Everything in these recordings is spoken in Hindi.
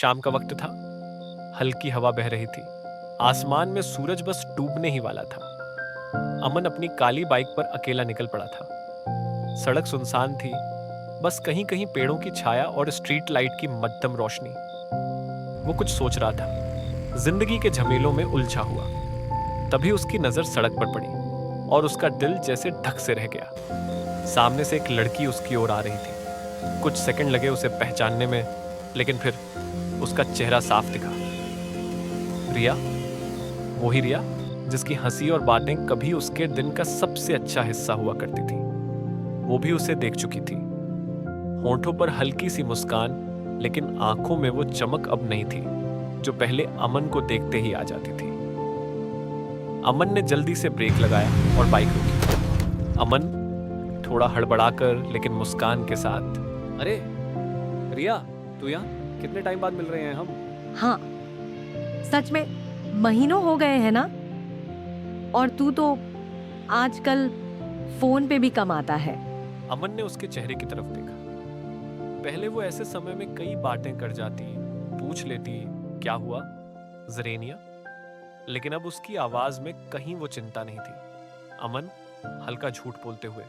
शाम का वक्त था। हल्की हवा बह रही थी। आसमान में सूरज बस डूबने ही वाला था। अमन अपनी काली बाइक पर अकेला निकल पड़ा था। सड़क सुनसान थी। बस कहीं कहीं पेड़ों की छाया और स्ट्रीट लाइट की मध्यम रोशनी। वो कुछ सोच रहा था, जिंदगी के झमेलों में उलझा हुआ। तभी उसकी नजर सड़क पर पड़ी और उसका दिल जैसे धक से रह गया। सामने से एक लड़की उसकी ओर आ रही थी। कुछ सेकंड लगे उसे पहचानने में, लेकिन फिर उसका चेहरा साफ दिखा। रिया, वही रिया जिसकी हंसी और बातें कभी उसके दिन का सबसे अच्छा हिस्सा हुआ करती थी। वो भी उसे देख चुकी थी। होंठों पर हल्की सी मुस्कान, लेकिन आंखों में वो चमक अब नहीं थी जो पहले अमन को देखते ही आ जाती थी। अमन ने जल्दी से ब्रेक लगाया और बाइक रोकी। अमन थोड़ा हड़बड़ाकर लेकिन मुस्कान के साथ, अरे रिया, तू यहाँ? कितने टाइम बाद मिल रहे हैं हम? हाँ, सच में महीनों हो गए हैं ना। और तू तो आजकल फोन पे भी कम आता है। अमन ने उसके चेहरे की तरफ देखा। पहले वो ऐसे समय में कई बातें कर जाती, पूछ लेती क्या हुआ जरेनिया, लेकिन अब उसकी आवाज में कहीं वो चिंता नहीं थी। अमन हल्का झूठ बोलते हुए,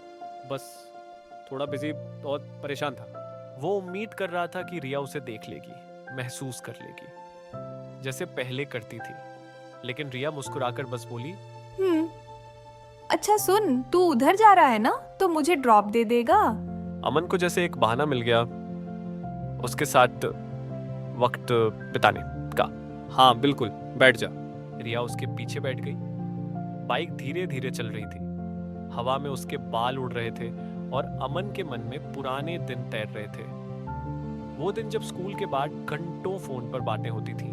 बस थोड़ा बिजी और परेशान था। वो उम्मीद कर रहा था कि रिया उसे देख लेगी, महसूस कर लेगी जैसे पहले करती थी। लेकिन रिया मुस्कुराकर बस बोली, अच्छा सुन, तू उधर जा रहा है ना, तो मुझे ड्रॉप दे देगा? अमन को जैसे एक बहाना मिल गया उसके साथ वक्त बिताने का। हाँ बिल्कुल, बैठ जा। रिया उसके पीछे बैठ गई। बाइक धीरे धीरे चल रही थी। हवा में उसके बाल उड़ रहे थे और अमन के मन में पुराने दिन तैर रहे थे। वो दिन जब स्कूल के बाद घंटों फोन पर बातें होती थी।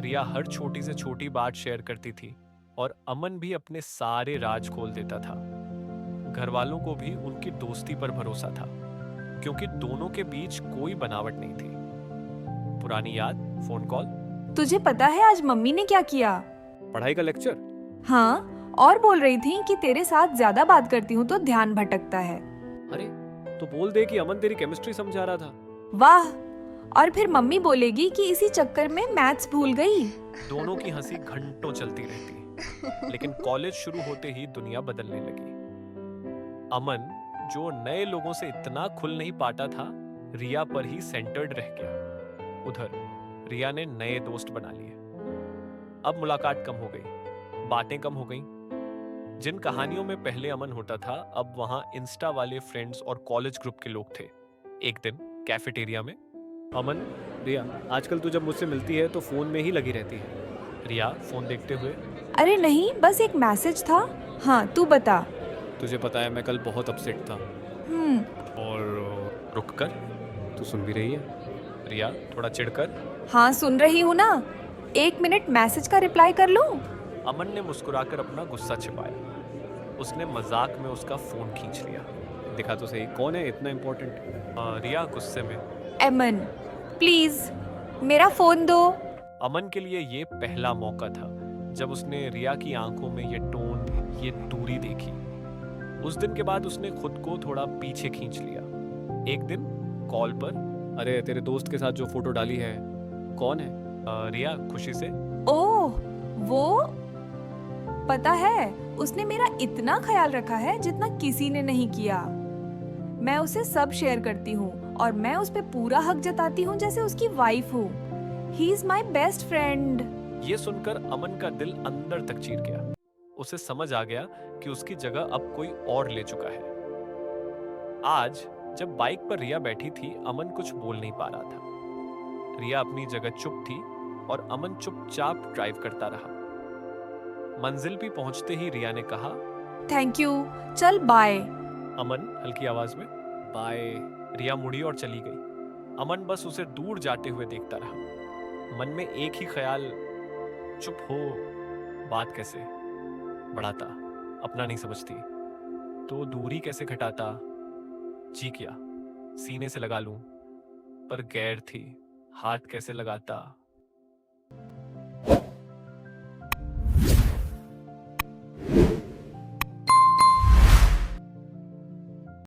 रिया हर छोटी से छोटी बात शेयर करती थी और अमन भी अपने सारे राज खोल देता था। घर वालों को भी उनकी दोस्ती पर भरोसा था, क्योंकि दोनों के बीच कोई बनावट नहीं थी। पुरानी याद, फोन कॉल। तुझे पता है आज मम्मी ने क्या किया? पढ़ाई का लेक्चर? हाँ, और बोल रही थी कि तेरे साथ ज्यादा बात करती हूँ तो ध्यान भटकता है। अरे तो बोल दे कि अमन तेरी केमिस्ट्री समझा रहा था। वाह, और फिर मम्मी बोलेगी कि इसी चक्कर में मैथ्स भूल गई। दोनों की हंसी घंटों चलती रहती, लेकिन कॉलेज शुरू होते ही दुनिया बदलने लगी। अमन, जो नए लोगों से इतना खुल नहीं पाता था, रिया पर ही सेंटर्ड रह गया। उधर रिया ने नए दोस्त बना लिए। अब मुलाकात कम हो गई, बातें कम हो गईं। जिन कहानियों में पहले अमन होता था, अब वहां इंस्टा वाले फ्रेंड्स और कॉलेज ग्रुप के लोग थे। एक दिन कैफेटेरिया में, अमन, रिया आजकल तू जब मुझसे मिलती है तो फोन में ही लगी रहती है। रिया फोन देखते हुए, अरे नहीं, बस एक मैसेज था। हाँ, तू बता। तुझे पता है मैं कल बहुत अपसेट था। और रुक कर, तू सुन भी रही है? रिया थोड़ा चिढ़कर, हाँ सुन रही हूँ ना, 1 मिनट मैसेज का रिप्लाई कर लूँ? अमन ने मुस्कुराकर अपना गुस्सा छिपाया। उसने मजाक में उसका फोन खींच लिया। दिखा तो सही, कौन है इतना इम्पोर्टेंट? रिया गुस्से में, अमन प्लीज मेरा फोन दो। अमन के लिए ये पहला मौका था जब उसने रिया की आंखों में ये टोन, ये दूरी देखी। उस दिन के बाद उसने खुद को थोड़ा पीछे खींच लिया। एक दिन कॉल पर, अरे तेरे दोस्त के साथ जो फोटो डाली है, कौन है? रिया खुशी से, ओह वो, पता है उसने मेरा इतना ख्याल रखा है जितना किसी ने नहीं किया। मैं उसे सब शेयर करती हूँ और मैं उस पे पूरा हक जताती हूँ जैसे उसकी वाइफ हूँ। He is my best friend. ये सुनकर अमन का दिल अंदर तक चीर गया। उसे समझ आ गया कि उसकी जगह अब कोई और ले चुका है। आज जब बाइक पर रिया बैठी थी, अमन कुछ बोल नहीं पा रहा था। रिया अपनी जगह चुप थी और अमन चुपचाप ड्राइव करता रहा। मंजिल भी पहुंचते ही रिया ने कहा, थैंक यू, चल बाय। अमन हल्की आवाज में, बाय। रिया मुड़ी और चली गई। अमन बस उसे दूर जाते हुए देखता रहा। मन में एक ही ख्याल, चुप हो, बात कैसे बढ़ाता, अपना नहीं समझती तो दूरी कैसे घटाता। जी किया सीने से लगा लूं, पर गैर थी, हाथ कैसे लगाता।